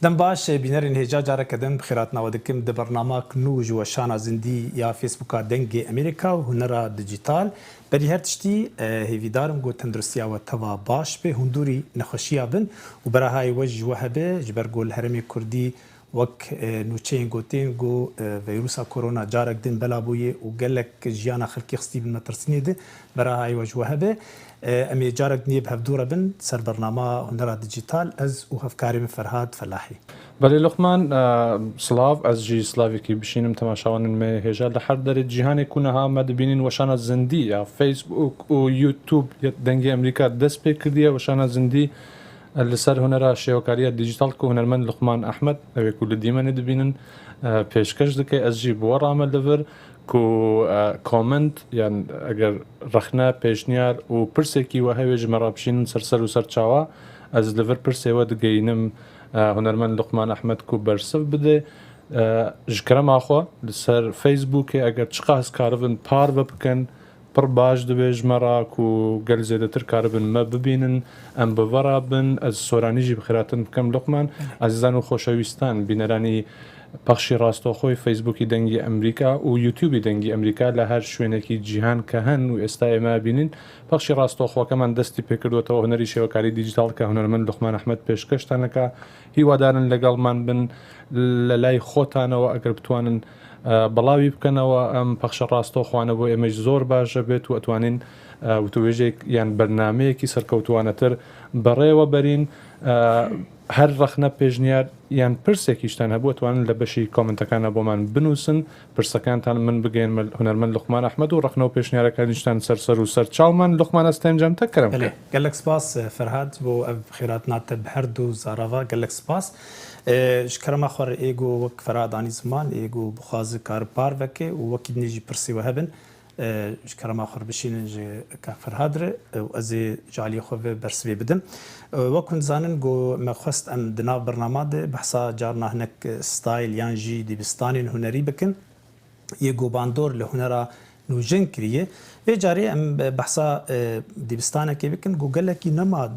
دم باش بینرین هجا جاره کدم بخیرات نوادکم د برنامه نوج و شانا زندی یا فیسبوکا دنگ امریکا و هنرا دیجیتال بری هر تشتی هیویدارم گو تندرستیا و توا باش به هندوری نخوشیا بن و براهای وجه وهبه جبر گول هرمی کردی وک نوچین گوتین گو ویروسا کرونا جارک دن بلا بویه و گلک جیانا خلقی خستی بن مترسنی ده براهای وجه وهبه امی جارک نیب هفدورا بن سر برنامه هنرا دیجیتال از و هفکاریم فرهاد فلاحی بله لقمان سلاف از جی سلافی کی بشینم تماشاوان می هجا لحر در جهان کنها مد بینین وشان زندی یا فیسبوک و یوتیوب دنگ امریکا دست بکردیه وشان زندی لسر هنرا شیوکاری دیجیتال که هنرمند لقمان احمد او کل دیمن دبینن پیشکش دکی از جی بوار عمل دور کو کامنت یعنی اگر رخنا پیشنیار و پرسه کی و هیوج مرابشین سر و سر چاوا از لور پرسه و دگینم هنرمند لقمان احمد کو برسف بده جکرم آخوا لسر فیسبوک اگر چقاس کاربن پار بکن پر باش دبیج مرا کو گل زیده تر کاربن ما ببینن ام بورا بن از سورانی جی بخیراتن بکم لقمان عزیزان و خوشویستان بینرانی پخشی راستوخوی فیسبوکی دنگی امریکا و یوتیوبی دنگی امریکا لهر شوینکی جیهان کهن و استای ما بینین پخشی راستوخو کمان دستی پکردو تو هنری شوکاری دیجیتال که هنرمند لقمان احمد پیشکشتن که هیوادارن لگل من بن لای خوتانه و اگر بتوانن بلاوی بکنه و ام پخش راستوخوانه بو امج زور باشه بیت و اتوانین و توجه یعنی برنامه کی سرکوتوانه تر برای و برین هر رخنه پیجنیار یعنی پرسه کیشتن هبو توانن لبشی کامنتکان ابو من بنووسن پرسکان تان من بگین هنرمند لقمان احمد و رخنه و پیجنیار کانشتن سر و سر چاو من لقمان استنجام تکرم بله گلک سپاس فرهاد بو خیرات نات بهر دو زاروا گلک سپاس شکرما خور ایگو وک فرهاد آنی زمان ایگو بخواز کار پار وکه و وکی نیجی پرسی و هبن شکرما خور بشین که فرهاد ره و از جالی خو برسوی بدم وکن زانن گو مخواست ام دنا برنامه ده بحثا جارنا هنک ستایل یان جی دیبستانین هنری بکن یه گو باندور لهنرا نوجن کریه و جاری ام بحثا دیبستانه که بکن گو گلکی نما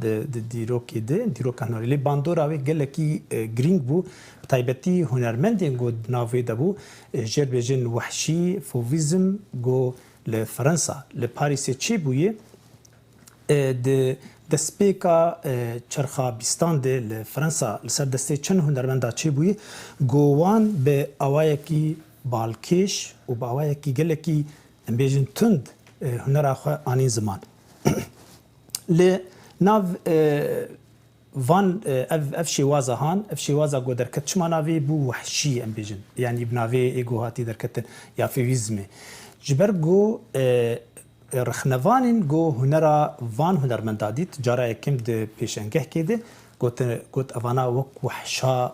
دیروکی ده دیروک هنری لی باندور آوی گلکی گرینگ بو تایبتی هنرمندین گو ناوی دبو جر بجن وحشی فوویزم گو لفرنسا لپاریس چی بویه ده دسپیکا چرخابیستان ده لفرنسا لسر دسته چند هنرمندا چی بویه گوان به اوایکی بالکش و به اوایکی گلکی بیجن تند هنر آخوا آنین زمان ل ناو وان اف شوازه هان اف شوازه گو درکت چما ناوی بو وحشی ام بیجن یعنی بناوی ایگو هاتی درکت یا فیویزمه جبر گو رخنوانین گو هنرا وان هنرمندادیت جارا یکم ده پیشنگه کده گوت اوانا وک وحشا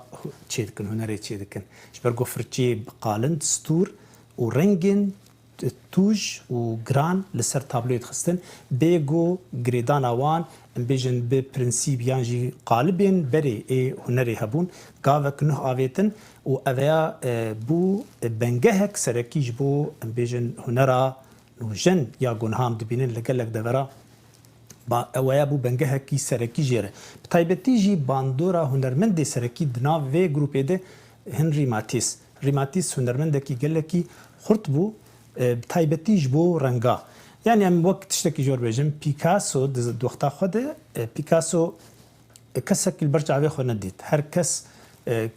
چی دکن هنری چی دکن جبر گو فرچی بقالند ستور و رنگین توج و گران لسر تابلویت خستن بیگو گریدان آوان بیجن به پرنسیب یانجی قالبین بری ای هنری هبون گاوک نه آویتن و اویا بو بنگهک سرکیج بو بیجن هنرا نوجن یا گنهام دبینن لگلک دورا با اویا بو بنگهکی سرکی جیره بتایبتی جی باندورا هنرمند سرکی دنا و گروپی ده هنری ماتیس هنرمندکی گلکی خورت بو تایبتیش بو رنگا یعنی ام وقت تشتکی جور بیجم پیکاسو دوختا خوده پیکاسو کسک البرجعوی خود ندید هر کس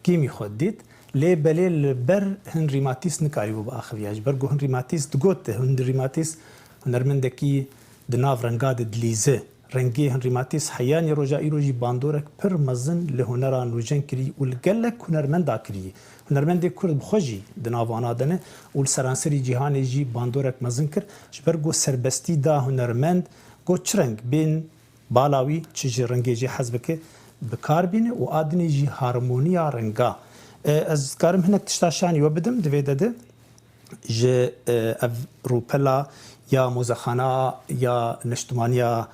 کیمی خود دید لی بلی بر هنری ماتیس نکاری بو با آخویاج برگو هنری ماتیس دگوت هنری ماتیس هنرمندکی دناف رنگا دلیزه رنگی هنری ماتیس حیانی روژا ایروژی باندورک پر مزن لهنرا نوجن کری و لگلک هنرمندا کری هنرمندی کرد بخوجی دناوانا دنه و سرانسری جیهانی جی باندورک مزن کر جبر گو سربستی دا هنرمند گو چرنگ بین بالاوی چجی رنگی جی حزب که بکار بینه و آدنی جی هارمونیا رنگا از کارم هنک تشتاشانی و بدم دویده ده جه روپلا یا موزخانه یا نشتمانیا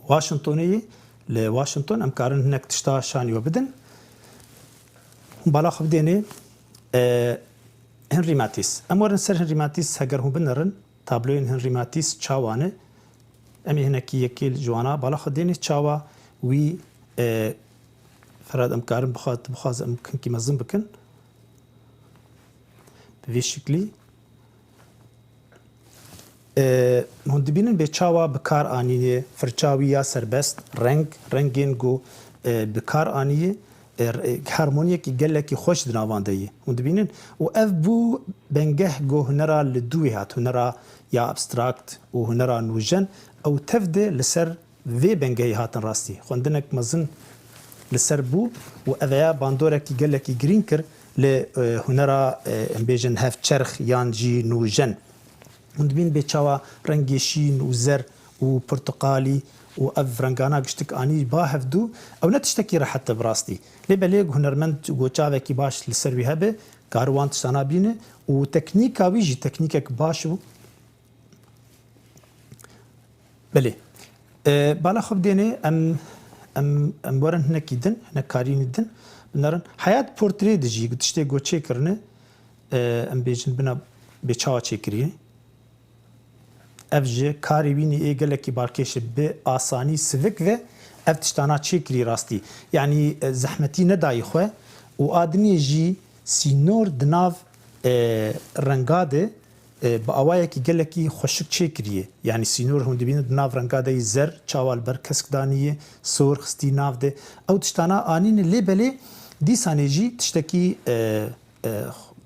واشنطنی لواشنطن امکارن هنک تشتاشانی و بدن بالا خب دینه هنری ماتیس امورن سر هنری ماتیس هگر هم بنرن تابلوین هنری ماتیس چاوانه امی هنکی یکیل جوانا بالا خب دینه چاوا وی فراد امكارم بخواز امكن كي مزن بكن بهذا الشكل هون دبینن به چاوا بکار آنیه فرچاوی یا سربست رنگین گو بکار آنیه هارمونیه کی گله کی خوش دناوانده ای هون دبینن و اف بو بنگه گو هنرا لدوی هات هنرا یا ابستراکت و هنرا نوجن او تفده لسر وی بنگه هاتن راستی خوندنک مزن لسر بو و اویا باندوره کی گله کی گرین کر ل هنرا امبیجن هف چرخ یان جی نوجن هون دبین به چاوا رنگی شین و زر و پرتقالی و اف رنگانا گشتک آنی با هفدو او نتشتکی را حتی براستی لبلیگ هنرمند گوچاوه کی باش لسروی هبه کاروان تشتانا بینه و تکنیکا ویجی تکنیکک باشو بله بالا خوب دینه ام بورن هنکی دن هنک کارین دن بنارن حیات پورتری دجی گتشتی گوچه کرنه ام بیجن بنا به چاوا چه کریه evje karî wînî ê gelekî balkêşe bi asanî sivik ve ev tiştana çêkirî rastî yanî zehmetî nedayî xwe û adinê jî sînor di nav renga de bi awayekî gelekî xweşik çêkiriye yanî sînor hûn dibînin di nav renga de zer çawa li ber kesk danîye sor xistî nav de ew tiştana anîne lêbelê dîsanê jî tiştekî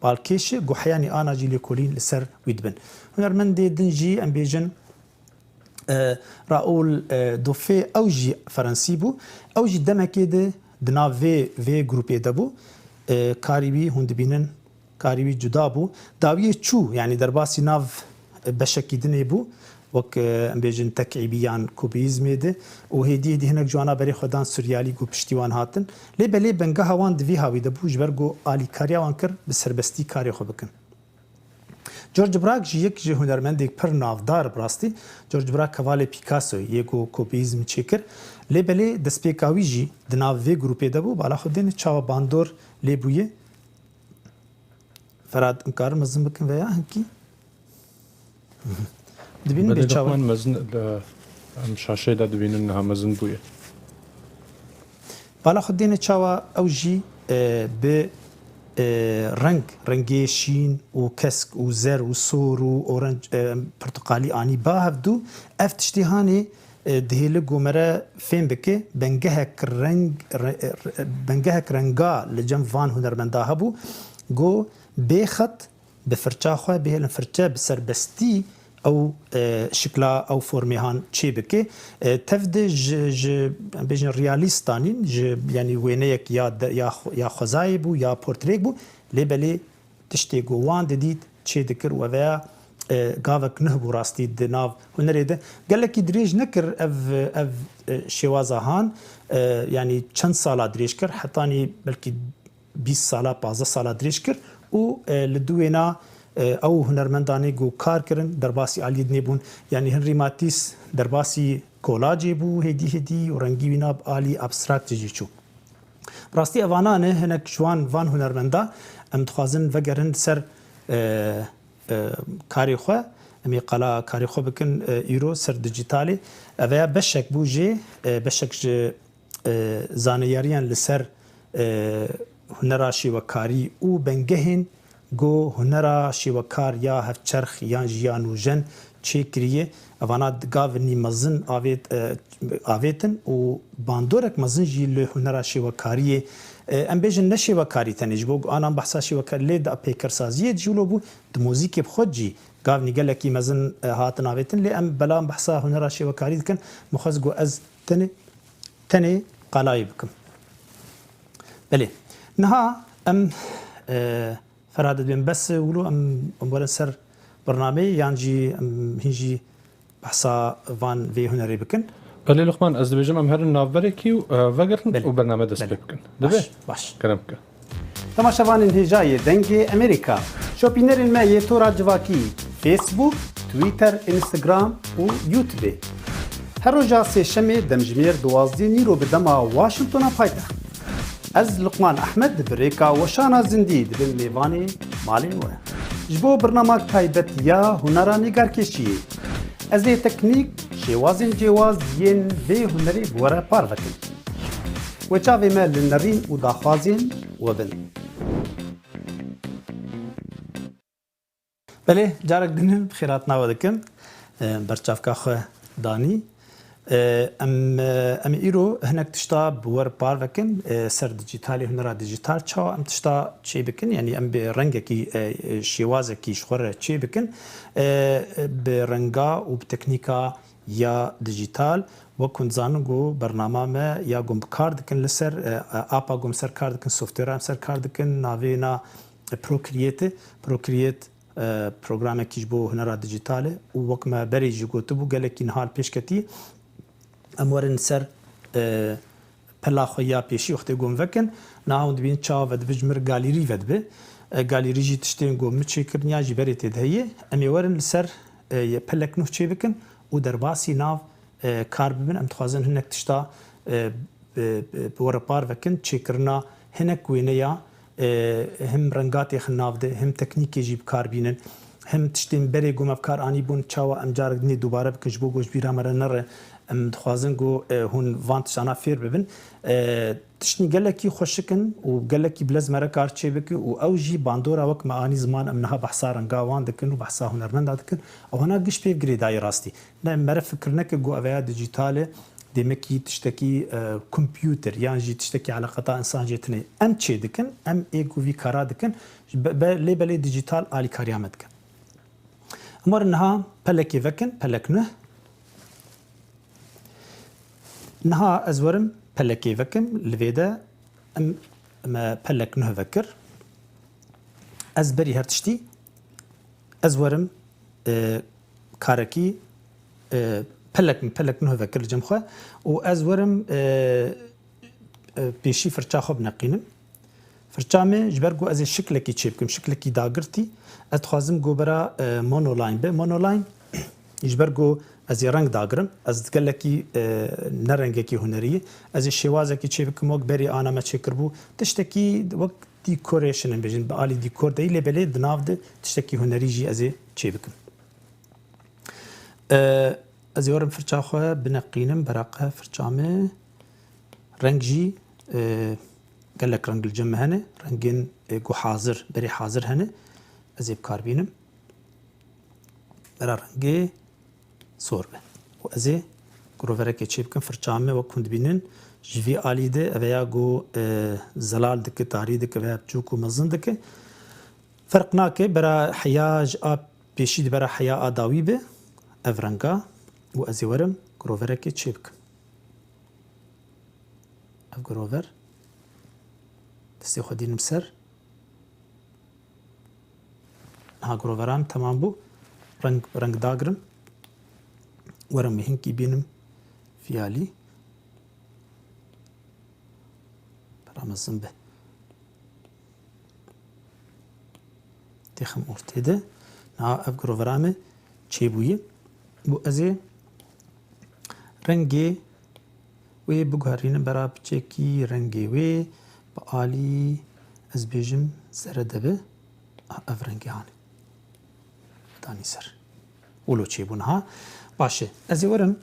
balkêşe guheyanî ana jî lêkolîn li ser wî dibin هنرمندê din jî em bêjin Raoul Dofê ew jî Frensî bû ew jî demekê de di nav vê grupê de bû karî wî hûn dibînin karî wî cuda bû dawiyê çû yanî derbasî nav beşekî dinê bû wek em bêjin tekîbî yan kubîzmê de û hêdî hinek ciwana berê xwedan Suryalî got piştî wan hatin lêbelê bengeha wan di vî havî de bû ji ber got alîkariya wan kir bi serbestî karê xwe bikin George Braque ji yek ji hunermendek pir navdar birastî George Braque kevalê Picasso yê got kopîzm çêkir lêbelê destpêka wî jî di nav vê grupê de bû bala xwe dêne çawa bandor lê bûye Ferhat em karin mezin bikin veya hinkî dibînin bê çawa mezin em şaşê de dibînin niha mezin bûye bala xwe dêne çawa ew jî bi rengê şîn û kesk û zer û sor û oranc porteqalî anî ba hevdû ev tiştî hanê dihêli gomere fêm bike bengehek renga li cem van hunermenda hebû got bêxet bi firça xwe bihêlin firçe bi serbestî ew şikla ew formêhan çê bike tev de ji bêjin realîstanîn ji yanî wêneyek ya xwezayê bû ya portrêk bû lêbelê tiştê got wan didît çê dikir û eveya gavek nih bû rastî di nav hunerê de gelekî dirêj nekir ev şêwaza han yanî çend sala dirêj kir hetanî belkî 20 sala 15 sala dirêj kir û li du wêna ew hunermendanê got kar kirin derbasî aliyê nebûn yanî Henri Matisse derbasî kolacê bû hêdî hêdî û rengî wîna alî abstrakt jî çû rastî evanan e hinek ji wan van hunermenda em dixwazin vegerin ser karê xwe em ê qala karê xwe bikin îro ser dijîtalê eveya beşek bû jê beşek ji zaneyariyan li ser hunera şîwekarî û bengehên got hunera şîwekar ya hevçerx yan jî ya nûjen çêkiriye evana gavnî mezin avêtin û bandorek mezin jî li hunera şîwekariyê em bêjin ne şêwekarî tenê ji bo anan behsa şîwekarî lê de pêkirsaziyê jîlo bû di mûzîkê bi xwe cî gavnî gelekî mezin hatin avêtin lê em bela behsa hunera şêwekarî dikin mixwaz got ez tenê qalayê bikim belê niha em Ferhat dibên bes wilo em werin ser bernameyê yan jî em hîn jî behsa van vê hunerê bikin Belê Luqman ez dibêjim em herin navberekî û vegirin û bername dest pê bikin dibe baş kerem bike Temaşevanên hêjayê dengê Amerîka şopînerên me yê tora civakî Facebook, Twitter, Instagram û YouTubeê her roja sêşemê demjimêr 12 nîro bi dema Washingtona paytext Ez Luqman Ahmed birêka weşana zindî dibin lêvanê malên we ji bo birnamak taybet ya hunera nîgarkêşiyê ez ê teknîk şêwazên cêwaz yên vê hunerê bi were par vekim وچاوی مل لنرین و داخوازین وبن بله جارك دنين بخيرات ناودكم برشافكا خو داني ام ايرو هناك تشتا بور بارفكن سر ديجيتالي هنرا ديجيتال تشا ام تشتا شي بكن يعني ام برنجكي شيوازكي شخور شي بكن برنجا وبتكنيكا يا ديجيتال وكن زانغو برنامج ما يا قوم بكارد كن لسر ابا قوم سر كارد كن سوفتوير ام سر كارد كن نافينا بروكريت برنامج كيش بو هنرا ديجيتال ووكما بري جوتبو قالك نهار بيشكتي امورن سر پلا خویا پیشی وقتی گم وکن ناوند بین چاو ود بجمر گالری ود به گالری جی تشتین گم چی کرنیا جی بری تدهیه امی ورن سر پلک نو چی بکن و درباسی ناو کار ببن ام تخوازن هنک تشتا بور پار وکن چی کرنا هنک وینیا هم رنگات خناف ده هم تکنیکی جی بکار بینن هم تشتین بری گم افکار آنی بون چاو ام جارگ نی دوباره بکش بو گوش بیرا مره نره ام دخوازن گو هون وانت شانا فیر ببن تشنی گلکی خوشکن و گلکی بلز مره کار چه بکی و او جی باندورا وک معانی زمان ام نها بحثا رنگا وان دکن و بحثا هنرمند دکن او هنا گش پیو گری دای راستی نه مره فکر نکه گو اویا دیجیتاله دمكي تشتكي كمبيوتر يعني جي تشتكي على قطاع انسان جيتني ام تشي دكن ام ايكو في كارا دكن لي بلي ديجيتال الي كاريامتك امر انها بلكي فكن بلكنه نها ازورم بلكي فكم لفيدا ام ما بلكنه فكر ازبري هرتشتي ازورم كاركي پلک نه فکر جم خو و از ورم پیشی فرچا خوب نقینم فرچا می جبرگو از شکل کی چیب کم شکل کی داگرتی اتخوازم گوبرا مونولاین به مونولاین جبرگو از رنگ داگرم از گلکی نرنگی کی هنری از شوازه کی چیب کم وق بری انا ما چکر بو تشتکی وقت دیکوریشن بجن به علی دیکور دی لبلی دناو ده تشتکی هنری جی از چیب کم از یورم فرچا خواه بنقینم براقه فرچامه رنگ جی قالك رنگ الجمع هنه رنگين گو حاضر بري حاضر هنه از بكار بينم برا رنگي صور به و از گروفره که چی بکن فرچامه و کند بینن جوی آلی ده اویا گو زلال دکه تاری دکه اویا بچوکو مزن دکه فرق ناکه برا حیاج آب پیشید برا حیا آداوی به افرنگا و از ورم گروفره که چی بکن اف گروفر دستی خودینم سر ها گروفرام تمام بو رنگ داگرم ورم هنکی بینم فیالی برامزم به تخم ارتده نا اف گروفرامه چی بویه بو ازی رنگی وی بگوهرین برا بچکی رنگی وی با آلی از بیجم زرده به اف رنگی هانی دانی سر ولو چی بونها باشه از ورم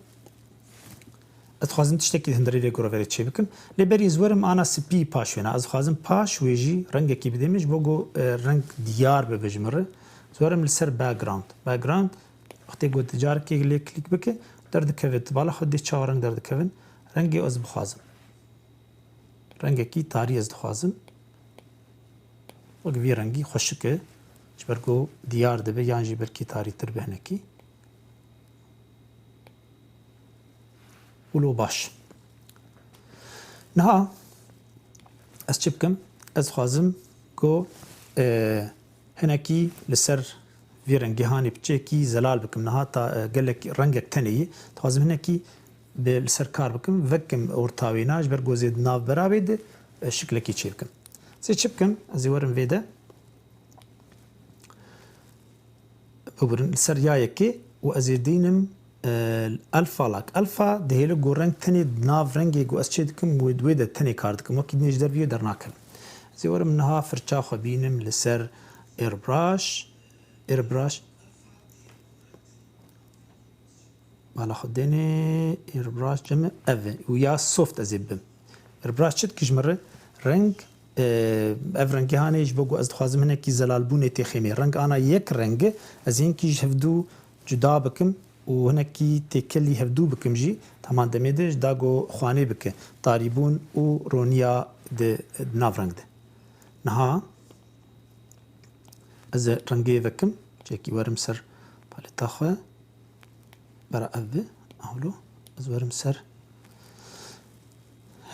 اتخوازم تشتكي هندري في جروفيري تشيبكم لبري زورم انا سبي باشونا از خوازم باش ويجي رنگ كي بديمج بوغو رنگ ديار ببجمره زورم لسر باك جراوند وقتی گو تجار كي لي كليك بك درد كفت بالا خدي چاو رنگ درد كفن رنگي از بخوازم رنگ كي تاري از دخوازم وقت في رنگي خوشكه جبرگو ديار دبه يعني جبر كي تاري تر بهنكي ولو باش نها از چی بکم از خوازم کو هنکی لسر وی رنگی هانی بچه کی زلال بکم نها تا گلک رنگک تنیه خوازم هنکی به لسر کار بکم وکم ارتاوی ناج بر گوزید ناو برابید شکل کی چی بکم سی چی بکم از ورم ویده ببرن لسر یایکی و از دینم الفا لاك الفا دهيلو جو رنگ تاني ناف رنگي جو اسچه دكم ويدا تاني كار دكم وكي نيج در بيو در ناكل زي ورم منها فرچا خبينم لسر ايربراش بالا خديني ايربراش جمع اوه ويا سوفت ازيبم ایربراش چت کجمره رنگ افرنگی هانیش بگو از خوازم هنه کی زلال بونه تخیمی رنگ آنا یک رنگ از این کیش هفدو جدا بکم و هنه کی تکلی هفدو بکم جی تمام دمیدش داگو خوانه بکه تاریبون و رونیا ده ناف رنگ ده نها از رنگی وکم چکی ورم سر بالتا خواه برا اوه اولو از ورم سر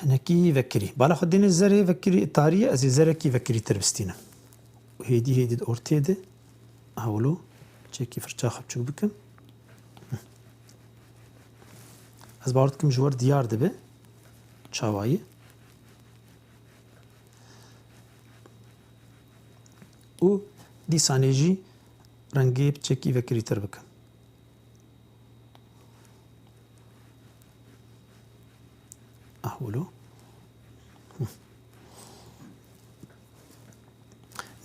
هناكي فكري بالا خدين الزري فكري الطارية ازي زركي فكري تربستينا وهيدي اورتيدي هاولو تشيكي فرشا خبشو بكم از باردكم جوار ديار دبي تشاواي و دي سانيجي رنگي تشيكي فكري تربكم اهولو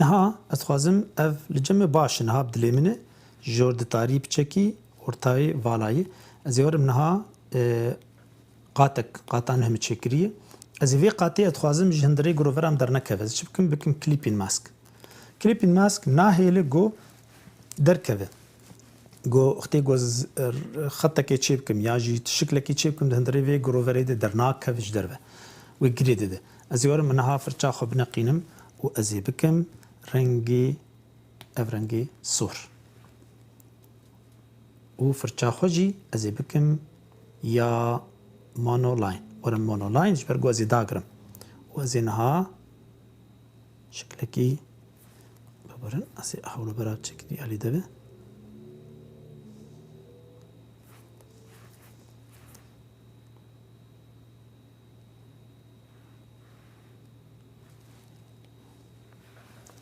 نها اتخوازم اف لجمع باش نها بدلي منه جورد تاري بچكي ورتاي والاي ازيورم نها قاتان هم تشكريه ازي في قاتي اتخوازم جندري جروفرام درنا كفز شبكم بكم كليبين ماسك ناهيل جو در كفه جو اختي جوز خطك تشيبكم ياجي شكلك تشيبكم هندري في جروفري درنا كفج دربه وجريد ده ازيورم منها فرچا خب نقينم وازي بكم رنگي افرنگي سور وفرچا خوجي ازي بكم يا مونو لاين ورم مونو لاين جبرگو ازي داغرم وازي نها شكلكي ببرن ازي احولو براب چكدي علي دبه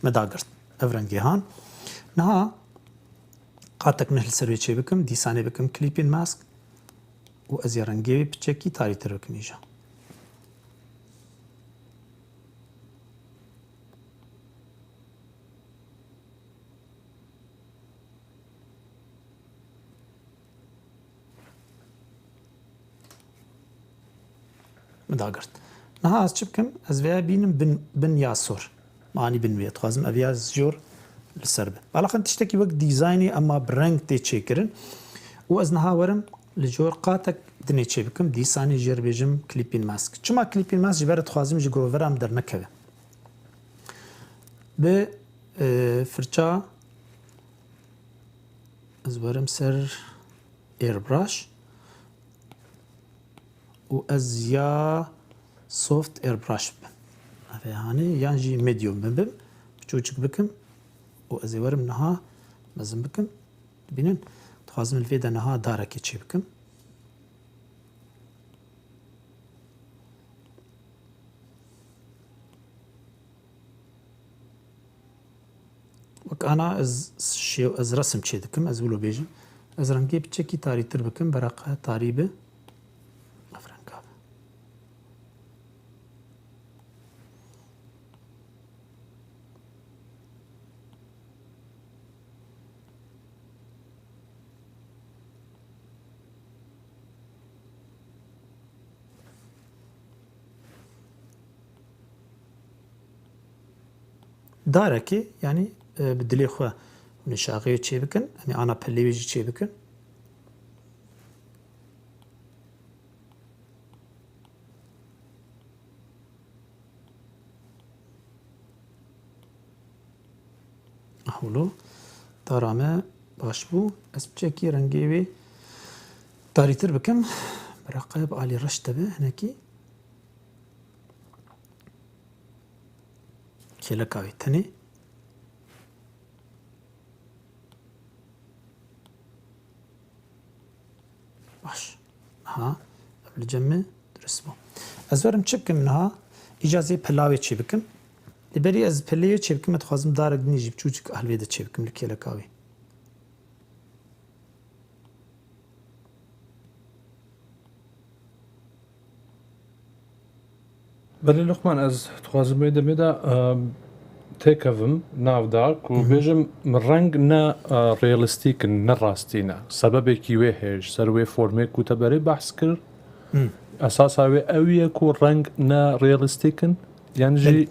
مداگرت افرنگی هان نها قاتك نهل سروي چه بكم ديساني بكم كليبين ماسك و ازي رنگي بچكي تاري تر بكم ايجا مداگرت نها از چه بكم از ويا بينم بن ياسور معني بنوي تخازم ابياز جور للسربه على خن تشتكي وقت ديزايني اما برنج تي تشيكرن وازنها ورم لجور قاتك دني تشيبكم ديساني جربيجم كليبين ماسك چما كليبين ماسك جبر تخازم جروفرام در نكبه ب فرچا از ورم سر ايربراش و از يا سوفت ايربراش هاني يانجي ميديوم بنبم بچوچك بكم وازي ورم نها مزم بكم بينن تخازم الفيدا نها دارك يتشي بكم وك انا از رسم تشي دكم از ولو بيجم از رنگي بچكي تاري تر بكم براقه تاريبه داركي يعني بدلي خو من شاغي تشي بكن يعني انا بلي بيجي تشي بكن اهولو تارامه باشبو اس بچكي رنگي تاريتر بكم براقب علي رشتبه هناكي كيلكاوي تاني باش ها قبل جمع درسبو ازورم چبكم منها اجازه بلاوي چي بكم لبري از بلاوي چي بكم تخازم دارك نيجي بچوچك اهلويده چي بكم لكيلكاوي بله لقمان از تخوازم بيدا بيدا تيكفم ناف دارك وبيجم من رنگ نا ريالستيك نا راستينا سبب كي ويهج سروي فورمي كوتبري بحث كر اساسا اويه كو رنگ نا ريالستيكن يعني جي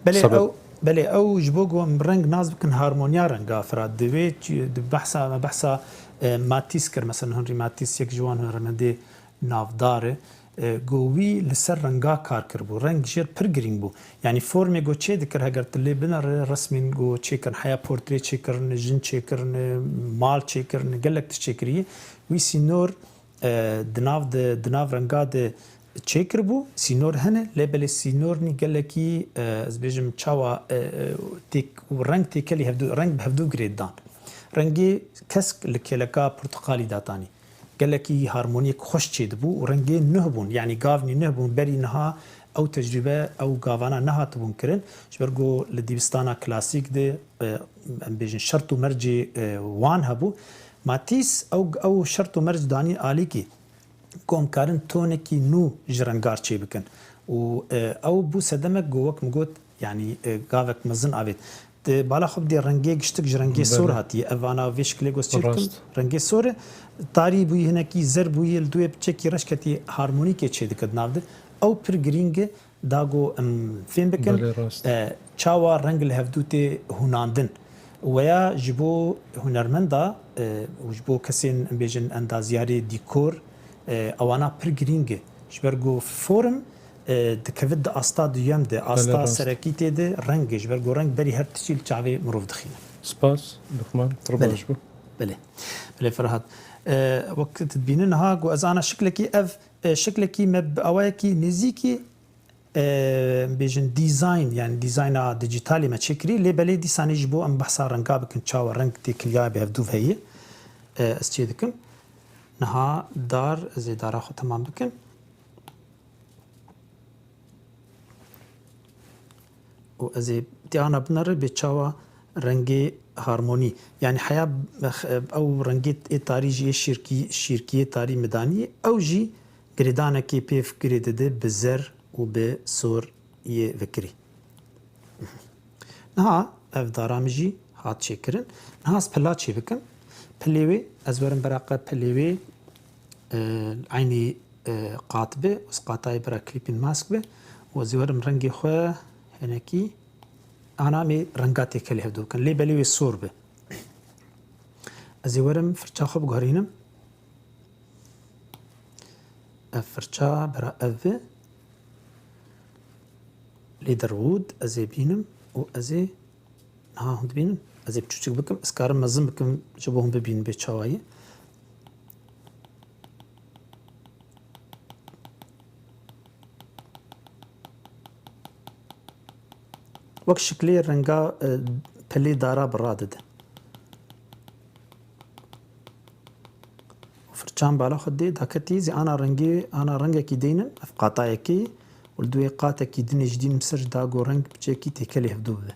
بلي سبب. او بلي او جبوغو رنگ ناز بكن هارمونيا رنگا فراد دويت بحثا ماتيس كر مثلا هنري ماتيس يك جوان رمندي نافدار گووی لسر رنگا کار کرد بو رنگ جیر پر گرینگ بو یعنی فرم گو چه دکر هگر تلی بنا رسمین گو چه کرن حیا پورتری چه کرن جن چه کرن مال چه کرن گلک چه کریه وی سینور دناف رنگا ده چه کرد بو سینور هنه لبل سینور نی گلکی از بیجم چاوا تیک رنگ تیکلی هفدو رنگ بهفدو گرید دان رنگی کسک لکلکا پرتقالی داتانی گلکی هارمونیک خوش چید بو و رنگی نه بون یعنی گاونی نه بون بری نها او تجربه او گاوانا نها تبون کرن شبرگو لدیبستانا کلاسیک ده بیجن شرط و مرج وان هبو ماتیس او شرط و مرج دانی آلی کی کوم کارن تونکی نو جرنگار چی بکن و او بو سدمک گوک مگوت یعنی گاوک مزن آوید بالا خب دی رنگی گشتک جرنگی سور هاتی اوانا ویش کلی گوست چیکم رنگی سور تاری بوی هنه کی زر بوی الدوی بچکی رشکتی هارمونیکی چه دکد نافده او پر گرینگ داگو فهم بکن چاوا رنگ لهفدوتی هناندن ویا جبو هنرمندا وجبو کسین بیجن اندازیاری دیکور اوانا پر گرینگ شبرگو فورم دکوید آستا دویم ده آستا سرکیتی ده رنگش برگو رنگ بری هر تشیل چاوی مروف دخینه سپاس لقمان ترباش بو بله فرهاد وقت تبینن ها گو از آنا شکلکی اف شکلکی مب اوایکی نزیکی بیجن دیزاین یعنی دیزاینا دیجیتالی ما چکری لی بله دیسانی جبو ام بحثا رنگا بکن چاو رنگ تکلیا به هفدو هیه از چی دکم نها دار زی دارا خو تمام بکن و از دیانا بنره به چاوا رنگی هارمونی یعنی حیا او رنگی تاری جی شرکی تاری مدانی او جی گریدانه کی پیف گریده به زر و به سور یه وکری نها اف دارامجی هات چکرن نها سپلا چی بکن پلیوی از ورم براقه پلیوی عینی قاطبه اسقاطای برا کلیپین ماسک به و زورم رنگی خواه هنکی أنا مي رنگاتي كلي هدو كان لي بلي الصور به أزي ورم فرشا خب قهرينم فرشا برا أذى لي درود أزي بينم و أزي ها هند بينم أزي بتشوشك بكم اسكارم مزم بكم جبوهم ببين بيتشاواي وەک شکلی ڕەنگا پلەی دارا بڕادەدە فرچان بالا خۆ دێ داکەتی زی ئانا ڕەنگێکی دێنن ئەف قاتایەکەی و دوێ قاتێکی دنێژ دینم سەر داگۆ ڕەنگ بچێکی تێکەلی هەفتوو بدە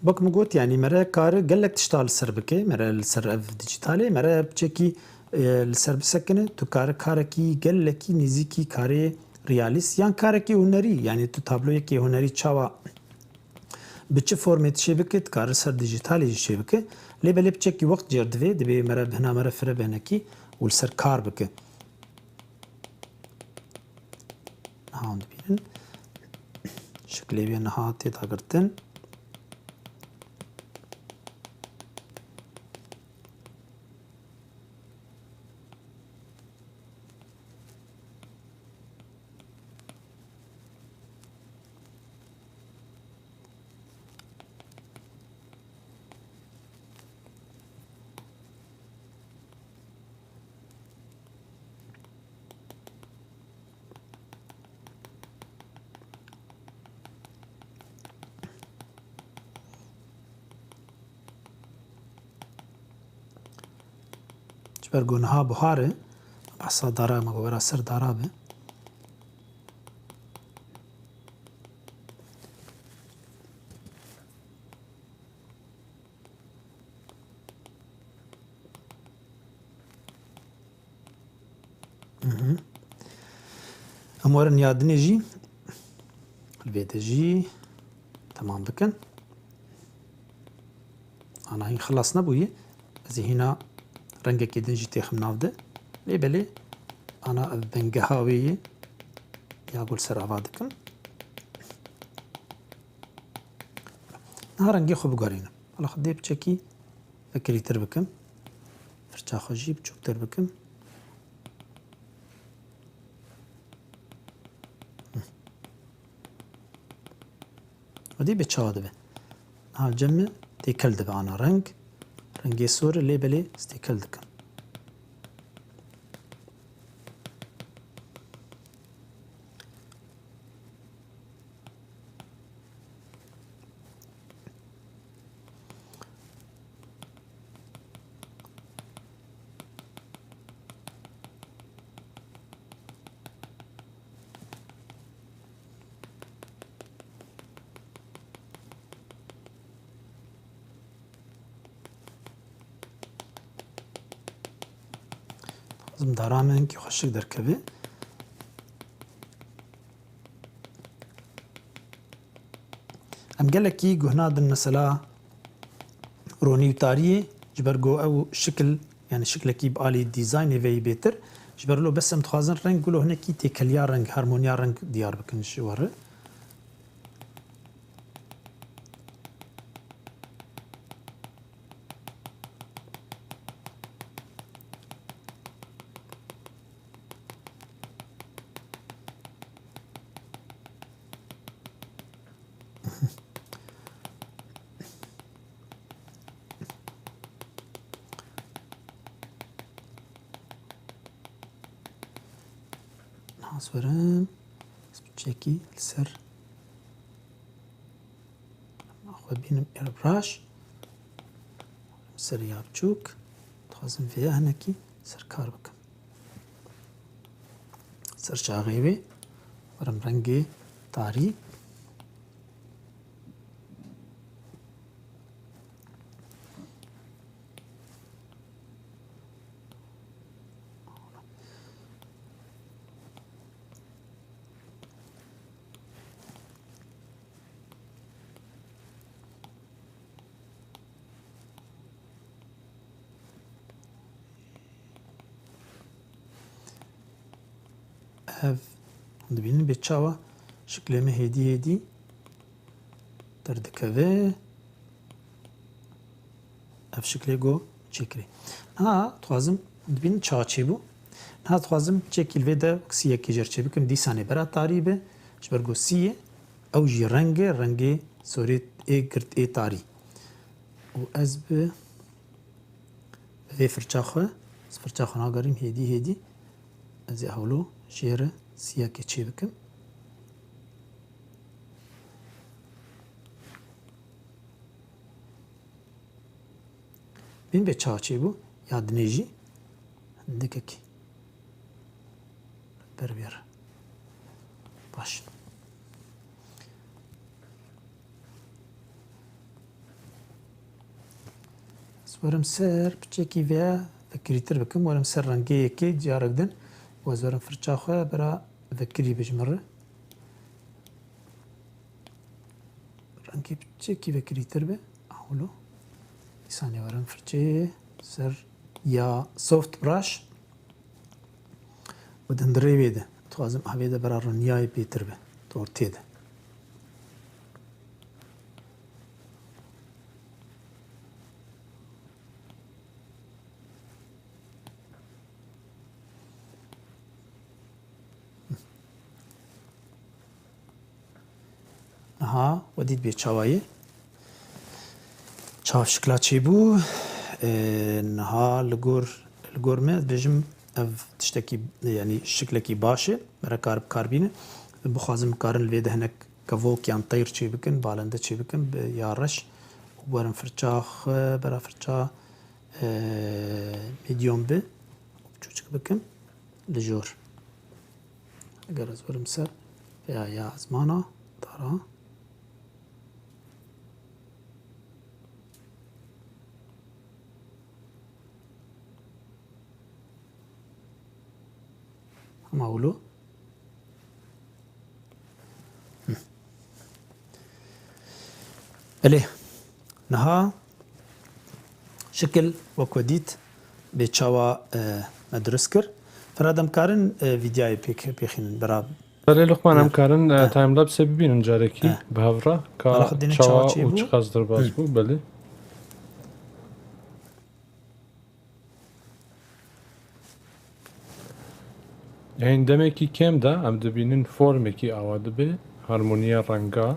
بكم قلت يعني مرة كار قال لك تشتغل السربكة مرة السر ديجيتالي مرة بتشكي السرب سكنة تو كاركي قال لك نزيكي كاري رياليس يعني كاركي هنري يعني تو تابلو يكي هنري تشاوا بتش فورمات شبكة كار سر ديجيتالي شبكة لي بلي بتشكي وقت جردفي دبي مرة هنا مرة فرب هناكي والسر كار بك هاون بين شكلي بين هاتي تاقرتن برگونها بخاره بحثا دارا مگوورا سر دارا به امورن یادنی جی البيت جی تمام بکن انا هين خلصنا بويه از هنا رنگه که دنجی تخم نافده لی بله انا بنگه هاویه یا گل سر آوا دکم نه رنگی خوب گارینم حالا خدی بچکی فکری تر بکم فرچا خوشی بچوب تر بکم ودي بتشاهد به هالجمع تيكل دبا أنا رنگي سور اللي بلي استيكل دكم لازم دارامن كي خوشك دركبه ام قالك جهناد مثلا روني وتاريه جبرجو او شكل يعني شكلك يبقى ديزاين في بيتر جبر له بس متخازن رنگ له هنا كي تكليا رنگ هارمونيا رنگ ديار بكن شوره ناصورم تشيكي السر ناخذ بين ايربراش سر يابچوك تخزن فيها هناكي سر كاربك سر شاغيبي ورم رنگي تاري اف دبين بيتشاوا شكله ما هدي تردكوه اف شكله جو چكري ها توازم دبين چاچي بو ها توازم چكيل ودا سيه كيجر چه بكم دي سانه برا تاريبه جبرگو سيه او جي رنگ سوريت اي گرت اي تاري و از به في فرچاخه فرچاخه ناگریم هدي از اولو شيره سيه كي چه بكم بين به چاچي بو ياد نيجي دككي بربير باش ورم سر بچكي فيها فكريتر بكم ورم سر رنگي كي جارقدن وزورم فرچاخه برا فكري بجمره رنگي بچكي فكريتر به اولو ثانية ورم فرچه سر يا سوفت براش ودندري بيده توازم هبيده برا رنياي بيتر به تورتيده ها وديت بيت شوايه شاف شكلها تشيبو نها الجور ما بجم اف تشتكي يعني شكلكي باشه برا كاربينه بخازم كارن الفيده هناك كفوك يعني طير تشي بكن بالنده تشي بكن يارش ورم فرچاخ برا فرچا ميديوم به چوچك بكن لجور اگر از ورم سر يا زمانه ترى معولو اليه نها شكل وكوديت بتشاوا مدرسكر فرادم كارن فيديوهاي بيخين براب بەێ لقمان ئەم کارن تایم لەپسە ببینن جارێکی بەهاڕا بالا کە خدینە چاوا چاوەچی و بوو؟ چ قاز دەرباز بوو بەێ هین دەمێکی کێمدا ئەم دەبینن فۆرمێکی ئاوا دەبێ هەرمونیە ڕەنگە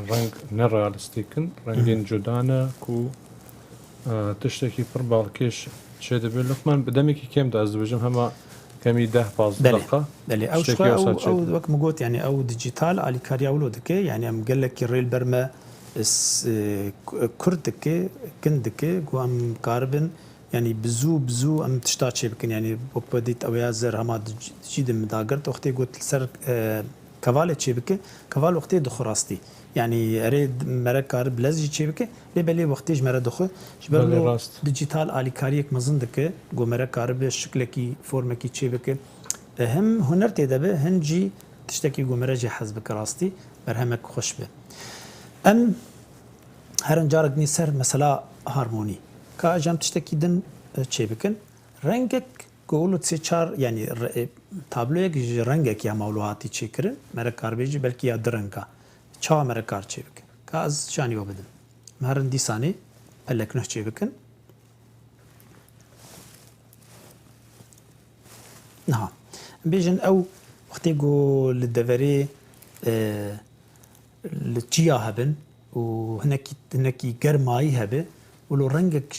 ڕنگ نەڕالیستیکن ڕنگین جودانە و تشتێکی پڕ باڵکێش چێ دەبێت لەقمان بدەمێکی کێمدا ئەس دەبێژم هەمە کەمی 10-15 بله او شخص او وقت مقوت يعني او ديجيتال على كاريا ولودك يعني ام قال لك الريل برما كردك كندك قام قاربن يعني بزو ام تشتاچ بكن يعني بوديت او يازر هما جيد مداغرت وقتي قلت سر كفاله تشبك كفال وقتي دخراستي يعني اريد مرا قارب لازم تشبك لبلي وقتيج مرا دخو جبرلو ديجيتال على كاريك مزندك قو مرا قارب شكلكي فورمكي تشبك هم هنر تدبه هنجي تشتكي قو مرا جي حزبك راستي برهمك خوش به ام هرن جارقني سر مثلا هارموني كاجام تشتكي دن تشبكن رنگك قولو تسي چار يعني تابلويك رنگك يا مولوهاتي چيكرن مرا كاربيجي بلكي يا درنگا چا مرا کار چه بکن که از شانی و بدم مهرن دیسانی پلک نه چه بکن نه بیشن او وقتی گو لدوری لچیا هبن و هنکی گرمایی هبه ولو رنگك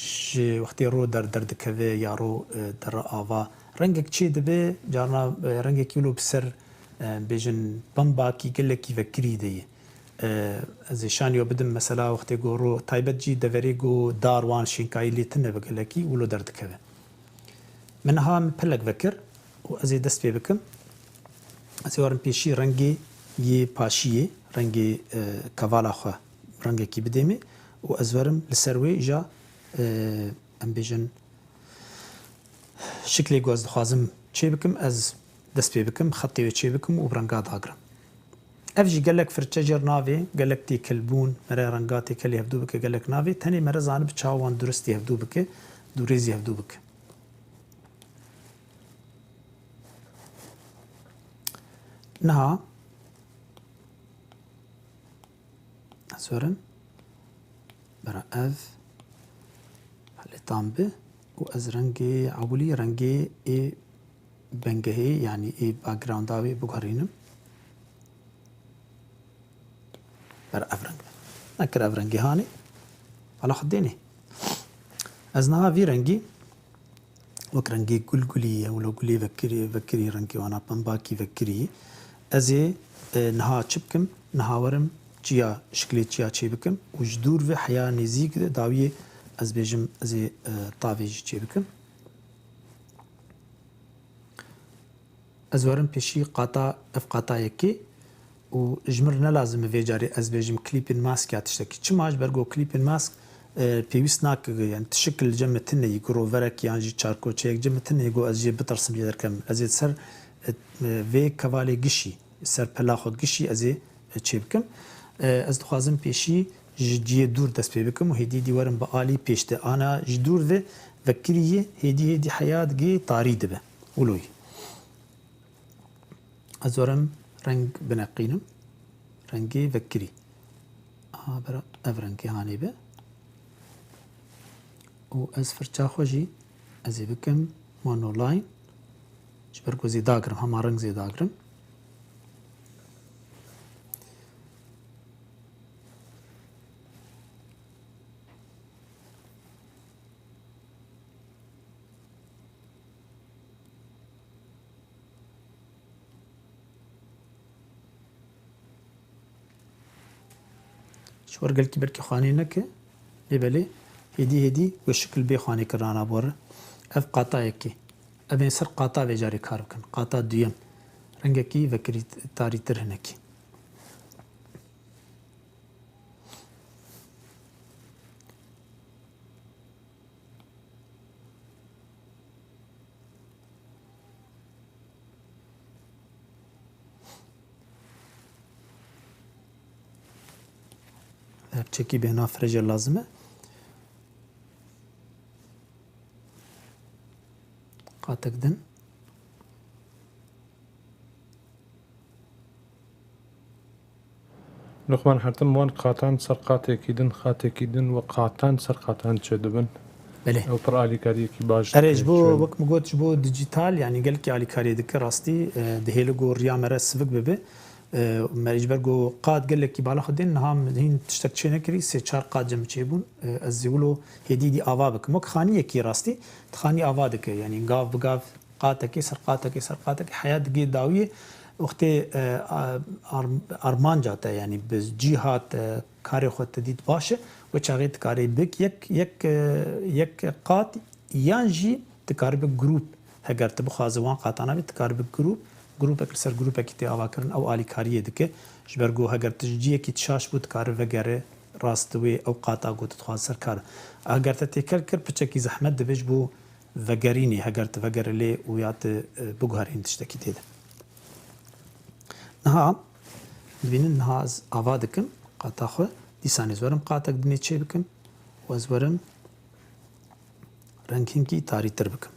وقتی رو درد کوه یا رو در آوا رنگك چه دبه جارنا رنگك ولو بسر بیشن بمبا کی گله کی فکری دیه از شانیو بدم مثلا وقتی گورو تایبت جی دوری گو داروان شینکایی لیتنه بگلکی ولو درد کوه منها پلک وکر و از دست پی بکم از وارم پیشی رنگی یه پاشیه رنگی کوالا خو رنگی کی بدیمه و از وارم لسروی جا ام بیجن شکلی گوز خوازم چی بکم از دست پی بکم خطی و چی بکم و برنگات آگرم افجي قال لك فرتشجر نافي قال لك تي كلبون مرا رنگاتي كلي هفدو بك قال لك نافي تاني مرا زانب تشاوان درستي هفدو بك دوريزي هفدو بك نها اسورن برا اف حلتان به و از رنگي عولي رنگي اي بنگهي يعني اي باك جراونداوي بغارينم بر افرنگ نکر افرنگی هانی حالا خدینی از نها وی رنگی وک رنگی گلگلی ولو گلی وکری رنگی وانا پنباکی وکری از نها چبکم نها ورم چیا شکلی چیا چی بکم و جدور و حیا نزیک داوی از بیجم از طاویج چی بکم از ورم پیشی قاطع اف قاطع یکی و جمر نلازم في جاري از بيجم كليبين ماسك ياتشتكي تشماج برغو كليبين ماسك بيويس ناك يعني تشكل جمتنا يقرو فرك يعني تشاركو تشيك جمتنا يقو ازجي بترسم يدر كم ازي سر في كفالي قشي سر بلاخو قشي ازي تشيبكم از دخوازم بيشي جديه دور دست بكم وهدي دي ورم بآلي بيشته انا جدور في فكريه هدي حياه جي طاريد به ولوي ازورم رنگ بنقينم رنگي فكري برا افرنگي هاني به و از فرچا خوجي ازي بكم مونو لاين جبرگو زي داگرم هما رنگ زي داگرم شورقل کی برکی خانی نکه لبلی هدی وشکل بی خانی کرانا بور اف قاطع کی ابن سر قاطع و جاری کار بکن قاطع دویم رنگ کی وکری تاری تر هنکی بچکی بهنا فرج لازمه قاتك دن لقمان حتم وان قاتان سر قاتێکی دن خاتێکی دن و قاتان سەر قاتان چێ دەبن بله ئەو پڕ ئالیکاریەکی باش ارج بو وقت مگوت بو دیجیتال يعني قال كي على كاري دك راستي دهيلو جو ريا مرا سفك ببه مريجبر جو قاد قال لك بالا خدين نهام هين تشتك شي نكري سي چار قاد جم چيبون ازيولو هديدي اوابك مك خانيه كي راستي تخاني اوادك يعني قاف بقاف قاتك سرقاتك حياه دقي داويه وقت ارمان جاتا يعني بجهات كاري خود تديد باشه وچاغيت كاري بك يك قات يانجي تكارب جروب هگر تبو خازوان قاتانا بي تكارب جروب اكسر جروب كي اواكرن او الي كاريه دك جبرغو هگر تجيه كي تشاش بود كار وگره راستوي او قاتا گوت تخوا سرکار اگر تتكل كر بچكي زحمت دبج بو وگريني هگر توگر لي ويات بوغارين تشتكي تيده نها ببینن نها از آوا دکم قاتا خو دیسانی زورم قاتک دنی چه بکم و زورم رنگین کی تاری تر بکم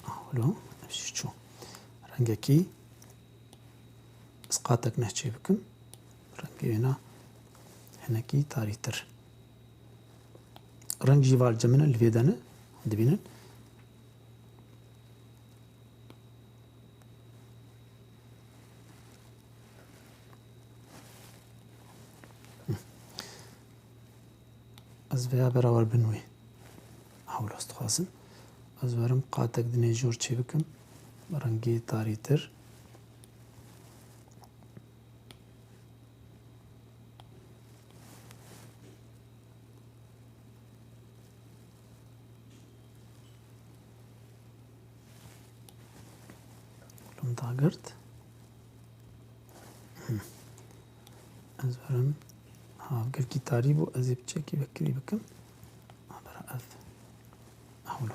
اولو نفسي شو رنگی کی از قاتک نه چه بکم رنگی هنا کی تاری تر رنگ جيوال جمنا الفيدانا دبينا از vea beraber بنوي هاول استخازم از ورم قاتك دني جور چي بكم رنگي تاري تر داگرد از ورم هاگر کی تاری بو از بچکی بکری بکم برا اف اولو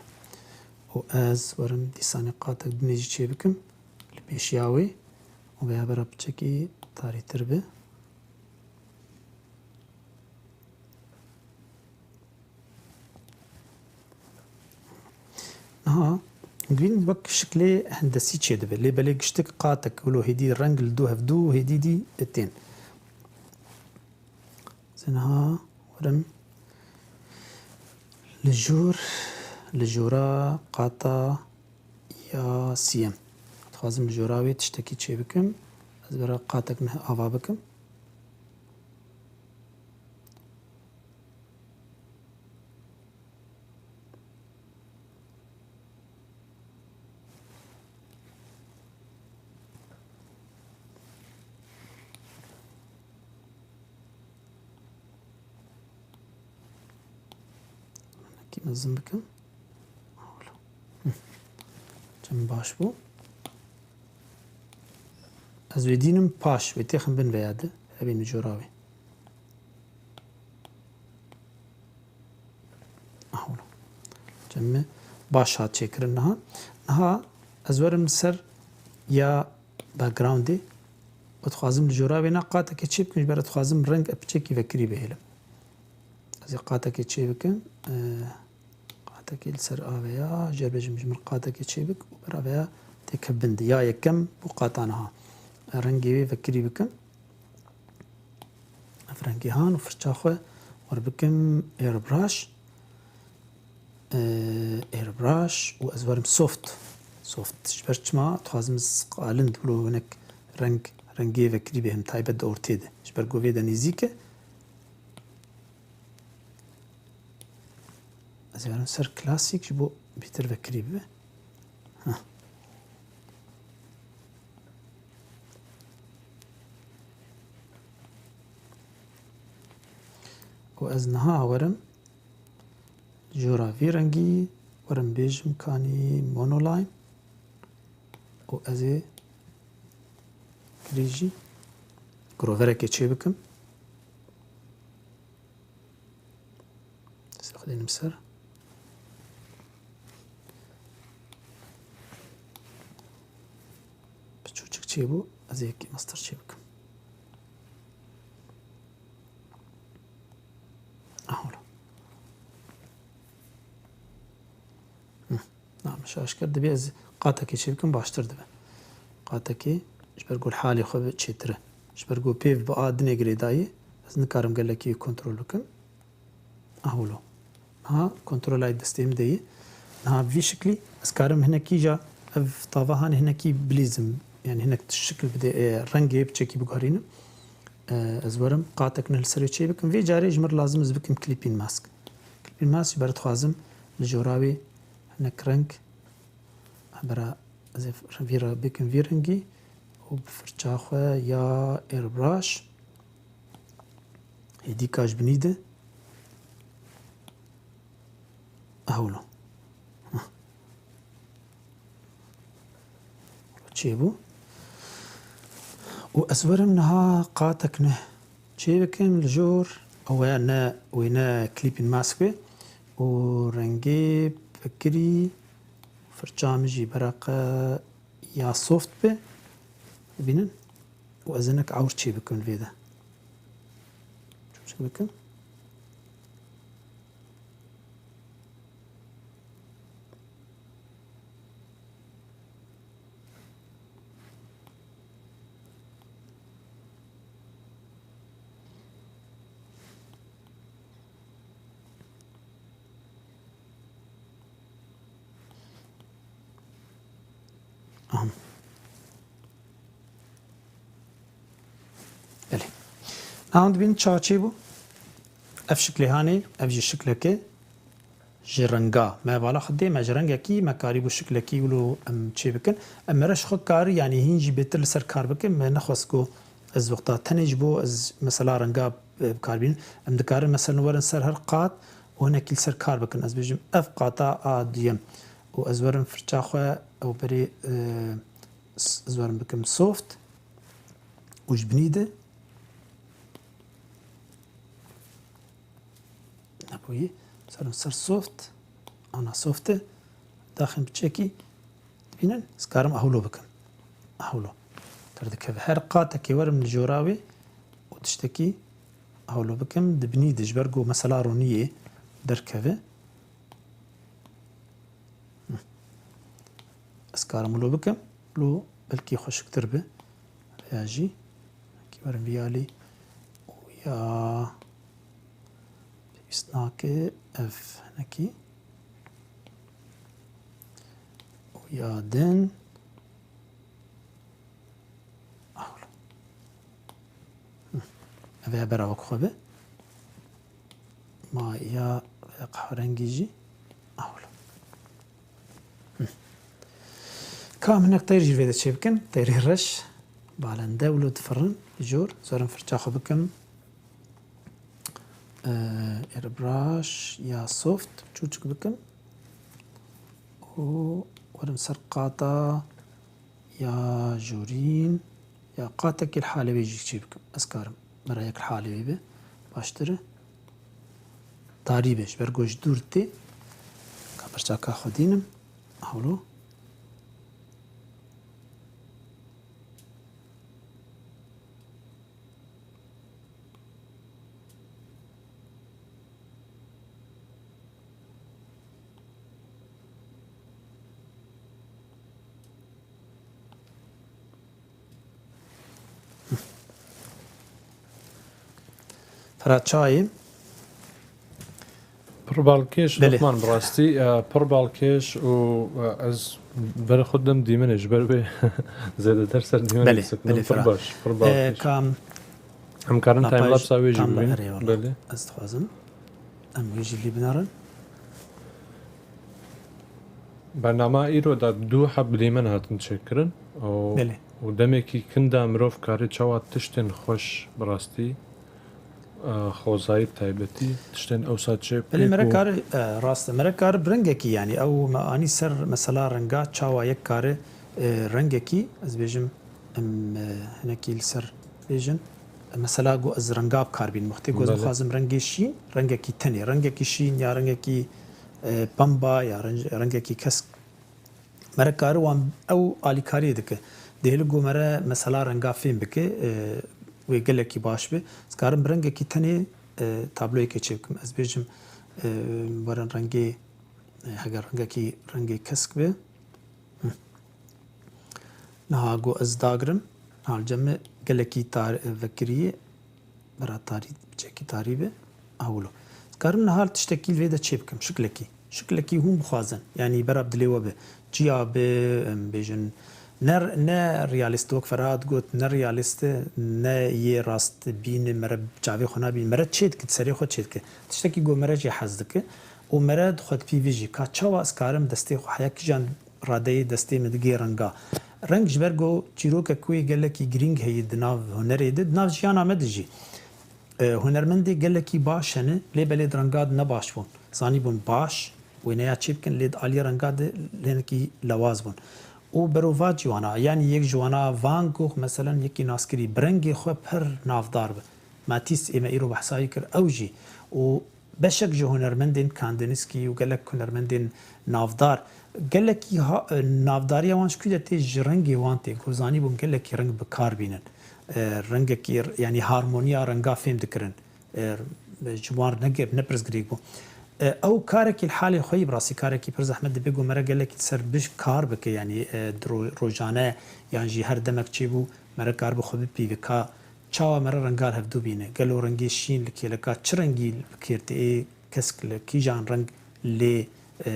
و از ورم دیسانی قاتک دنیجی چه بکم لبیشیاوی و بیا برا بچکی تاری تر به ها نقول وك شكلي هندسي تشي دبل لي بالك شتك قاتك ولو هدي الرنج لدو هفدو هدي دي التين زنها ورم لجورا قاتا يا سيم تخازم لجوراوي تشتكي تشي بكم از برا قاتك نه آوا بكم نظم بكم جم باش بو از ويدينم باش ويتيخن بن وياده هبين جوراوي اهولو جم باش هات شكرنها نها ازورم سر يا باك جراوندي وتخازم الجوراوي نقاطك تشيب كنش برا تخازم رنج ابتشيكي فكري بهلم از قاطك تشيبكن قاتك سر آويا جربج مجمر قاتك تشيبك وبر آويا تكبند يا يكم بقاتانها رنجي فكري بكم فرنجي هان وفرشاخه وربكم اير براش وازورم سوفت شبرت ما تخازم قالند بلو هناك رنجي فكري بهم تايبد اورتيد شبر قوفيدا نيزيكه از یارم سر کلاسیک جبو بیتر وکری به و از نها ورم جوراوی رنگی ورم بیجم کانی مونولاین و از کریجی گرووره که چه بکم خدینم سر چی بو از یکی مستر چی بکم اهولا نعم مش اشکر دبی از قاتکی چی بکم باشتر دبه قاتکی جبر گل حالی خوب چیتره جبر گل پیو با آدنی گریدایی از نکارم گله کی کنترل بکم اهولا ها کنترل ای دستیم دی ها بفي شكلي اسكارم هنا كي جا طابا هان هنا كي بليزم يعني هنا الشكل بدا رنجي بتشكي بقهرين ازورم قاتك نلسري تشي بكم في جاري جمر لازم زبكم كليبين ماسك كليبين ماسك برد خوازم الجوراوي هنا كرنك برا زي فيرا بكم فيرنجي وبفرشاخه يا ايربراش هدي كاش بنيده اهولو تشيبو وأسورم نها قاتكنه تشيبكم الجور أو أنا وينا كليبين ماسكه ورنجي فكري فرشامجي براقة يا سوفت به بينن وأزنك عور تشيبكم الفيدا شو بكم بله ناوند بین چاچی بو اف شکلی هانی اف جی شکلکه جرنگا ما بالا خدي ما جرنگا کی ما کاری بو شکلکی ولو ام چی بکن ام رش خو کاری یعنی هینجی بهتر لسر کار بکن ما نخواست کو از وقتا تنج بو از مثلا رنگا کاربین ام دکار مثلا ورن سر هر قات وهنا كل سر كار بكن از بيجم اف قاطع ديم وازورن فرشاخه او بري ازورن بكم سوفت وش بنيده نبوي صار سر سوفت انا سوفت داخل بتشيكي تبينن سكارم اهولو بكم اهولو تردك هر قاطع كي ور من الجوراوي وتشتكي اهولو بكم دبنيد جبرجو مثلا رونيه دركبه اسكارم لو بكم لو بلكي خوش كتربه ياجي كي ورم بيالي ويا سناكي اف هنكي ويا دن اهولو افا براوك خوبه ما يا قهرنجيجي اهولو كام هناك طير جي فيدا تشيبكن طير الرش بالنده ولو تفرن جور زورن فرشاخو بكم ايربراش يا سوفت تشوتشك بكم و ورم سرقاطة يا جورين يا قاتك الحالة بيجي تشيبكم اسكارم برايك الحالة بيبه باشتره تاريبش برگوش دورتي كابرچاكا خودينم اهولو فراتشاي پربالکش بله. لطمان براستی پربالکش و از بر خودم دیمنش بر به زیاده تر سر دیمن بله. سکنم بله فرا. پرباش پربالکش كام هم کارن تایم لابس آوی جبرین بله استخوازم ام ويجي اللي بنارن برنامه ای رو در دو حب دیمن هاتن چکرن بله و دمی کی کنده مروف کاری چواد تشتن خوش براستی خوزایی تایبتی تشتن اوسات چه بله مرکار راست مرکار برنگکی يعني او ما اني سر مثلا رنگا چاوا یک کار رنگکی از بیجم ام هناكي سر بیجن مثلا جو از رنگاب کاربین مختی گوز خازم رنگی شین رنگکی تنی رنگکی شین یا رنگکی بامبا یا رنگکی کس مرکار وام او آلیکاری دکه دهل گومره مثلا رنگا فیلم بکه و گله کی باش به سکارم برنگ کی تنی تابلوی که چه بکم از بیشم برن رنگی هگر رنگ کی رنگی کسک به نه گو از داغرم حال جمع گله کی تار وکریه برا تاری چه کی تاری به اولو سکارم نه حال تشتکیل ویدا چه بکم شکلکی هم بخوازن یعنی براب دلیو به جیا به بیشن نه ریالیست وقت فراد گفت نه ریالیست نه یه راست بین مرد جاوی خونه بین مرد چید که سری خود چید که تشتکی گو مرد جی حزد که و مرد خود پیویجی که چه واس کارم دسته خو حیاکی جان راده دسته مدگی رنگا رنگ جبرگو چیرو که کوی گله کی گرینگ هید ناو هنری دید ناو جیان آمد جی هنرمندی گله کی باش هنه لی بلید رنگاد نباش بون زانی بون باش و نیا چیب کن لید آلی رنگاد لینکی لواز بون او برووا جوانا یعنی یک جوانا وانگو مثلا یکی ناسکری برنگی خو پر نافدار به ماتیس ایمه ایرو بحثایی کر اوجی و بشک جو هنرمندین کاندنسکی و گلک هنرمندین نافدار گلکی نافداری وانش کده تی رنگی وانتی گوزانی بون گلکی رنگ بکار بینن رنگ کی یعنی هارمونیا رنگا فهم دکرن جوار نگب نپرز گریگ بو او کارکی الحالی خوی براسی کارکی پر زحمت بگو مرا گلکی سر بش کار بکه یعنی روزانه یعنی جی هر دمک چی بو مرا کار بخو بی کا چاوا مرا رنگار هفدو بینه گلو رنگی شین لکی لکا چه رنگی بکیرتی ای کسک لکی جان رنگ لی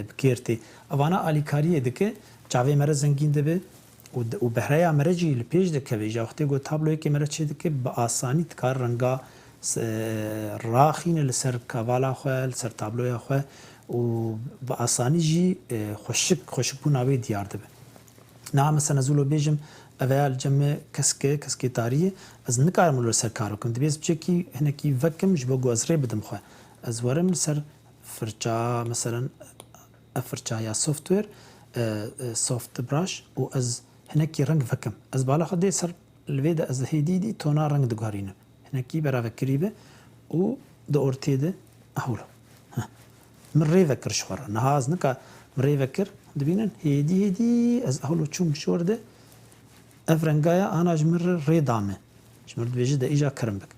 بکیرتی اوانا آلی کاریه دکه چاوی مرا زنگین دبه و بهریا مرا جی لپیج دکه ویجا وقتی گو تابلوی که مرا چه دکه با آسانی تکار رنگا راخین لسر کوالا خواه لسر تابلوی خواه و با آسانی جی خوشک بوناوی دیار دبه نه مثلا زولو بیجم اوال جمع کسکی تاریه از نکارم لور سر کارو کم دبیز بچه کی هنکی وکم جبو گوزره بدم خواه از ورم لسر فرچا مثلا فرچا یا سوفتویر سوفت براش و از هنکی رنگ وکم از بالا خود سر الویده از هیدی تونا رنگ دگارینه هنکی برا وکریبه و دو ارتیده اهولو من ری وکر شوره نهاز نکا من ری وکر دبینن هیدی از اهولو چون شورده افرنگایا آنا جمر ری دامه جمر دویجه ده ایجا کرم بک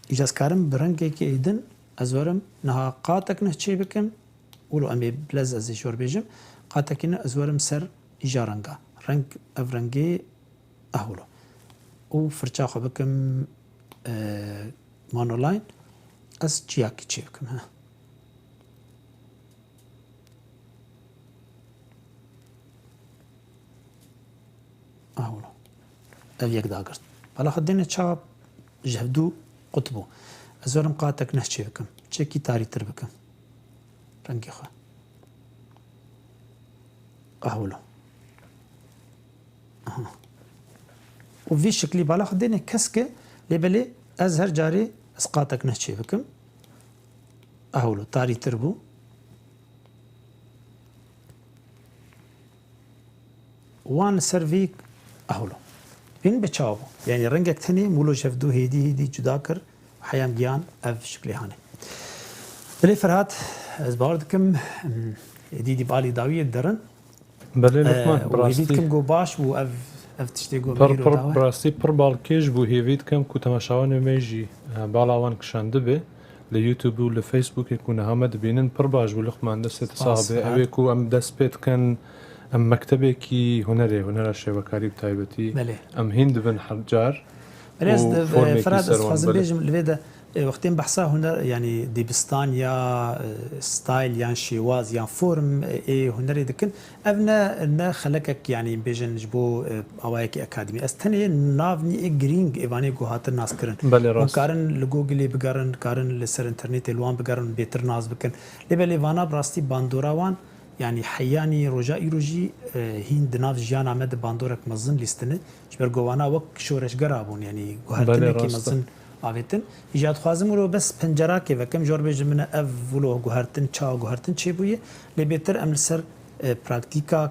ایجاز کرم برنگی که ایدن از ورم نها قاتک نه چی بکم ولو امی بلز از ایشور بیجم قاتک نه از ورم سر ایجا رنگا رنگ افرنگی اهولو و فرچا خو بکم مانولاین از چیاکی چی بکم ها اهولو او یک داگرد بالا خدینه چا جهدو قطبو از ورم قاتک نه چی بکم چه کی تاری تر بکم رنگی خواه اهولو و وی شکلی بالا خدینه کسکه لیبلی از هر جاری از قاتک نه چی بکم اهولو تاری تر بو وان سرویک اهولو بین بچاو یعنی رنگک تنی مولو جفدو هیدی جدا کر حیام گیان اف شکلی هانه بلی فرهاد از باردکم دیدی بالی داویه درن بله لقمان براستی کم گو باش و اف تشتی گو پر میرو داوه براستی پر بالکیش بو هیوید کم کو تماشاوان میجی بالاوان کشنده به لیوتیوب و لفیسبوک يكون همد بينن پر باش بو لقمان دست صاحب اوی کو ام دست بيت كان ام مكتبه کی هنر شبکاری بتایبتی بله ام هند بن حجار ريز فراد خازم بيجم الفيدا وقتين بحثا هنر يعني ديبستان يا ستايل يا شيواز يا فورم هنري دكن ابنا خلقك يعني بيجن جبو اوايك اكاديمي استني نافني جرينج ايفاني جو هات الناس كرن مقارن لجوجل بقارن كارن لسر انترنت الوان بقارن بيتر ناس بكن لبل ايفانا براستي باندورا وان يعني حياني رجاء روجي هند ناف جيان عمد باندورك مزن لستنه جبر جوانا وك شورش قرابون يعني جوهرتنه كي مزن آویتن ایجاد خوازم رو بس پنجره که وکم جور بیش من اولو گوهرتن چا گوهرتن چی بویه لبیتر عمل سر پراکتیکا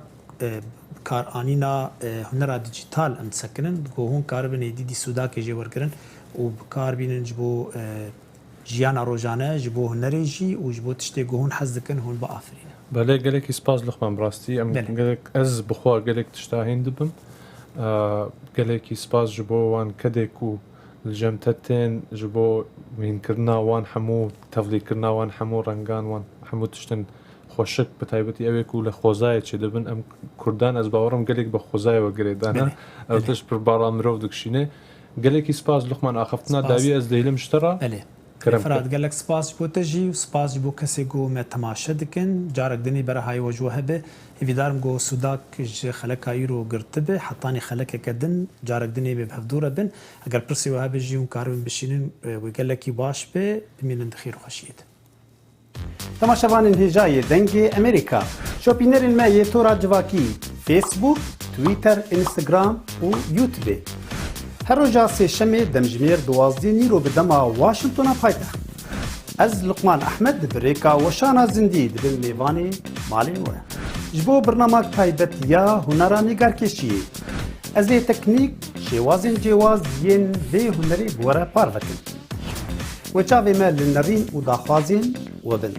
کار آنینا هنر دیجیتال ام سکنن گوهون کار بنی دیدی سودا که جوار کرن و کار بینن جبو جیان روزانه جبو هنری جی و جبو تشتی گوهون حز دکن هون با آفرین. بله گلک اسپاس لخمان براستی ام گلک از بخوا گلک تشتاهین دبم gelekî spas ji bo wan kedek û li cem te tên ji bo mînkirina wan hemû tevlîkirina wan hemû rengan wan hemû tiştin xweşik bi taybetî ew ê ku li xwezayê çê dibin em Kurdan ez bawerim gelek bi xwezayê we girêdane ew tiş pir bara mirov dikişîne gelekî spas Luqman axiftina dawî ez dêlim ji te re Belê Kerem فراد gelek spas ji bo te jî û spas ji bo kesê ku me temaşe dikin carek dinî berehayê we ji we hebe hêvîdarim ku Sudak ji xeleka îro girtibe hetanî xelekeke din carek dinê bê hevdûre bin eger pirsê we hebe jî hûn karibin bişînin wê gelekî baş bê bimînin dixîr û xweşiyê de. تماشاوانên hêjayê dengê Amerîka. Şopînerên me yê tora civakî Facebook, Twitter, Instagram û YouTubeê. Her roja sêşemê demjimêr 12 nîro bi dema Washingtona paytext. Ez Luqman Ehmed di birêka weşana zindî dibin mêvanê malên we. Ji bo birnamek taybetiya hunera nîgarkêşiyê. Ez ê teknîk şêwazên cêwaz yên vê hunerê bi we re parvekim. Ve çavê me li nerîn û daxwazên we bin.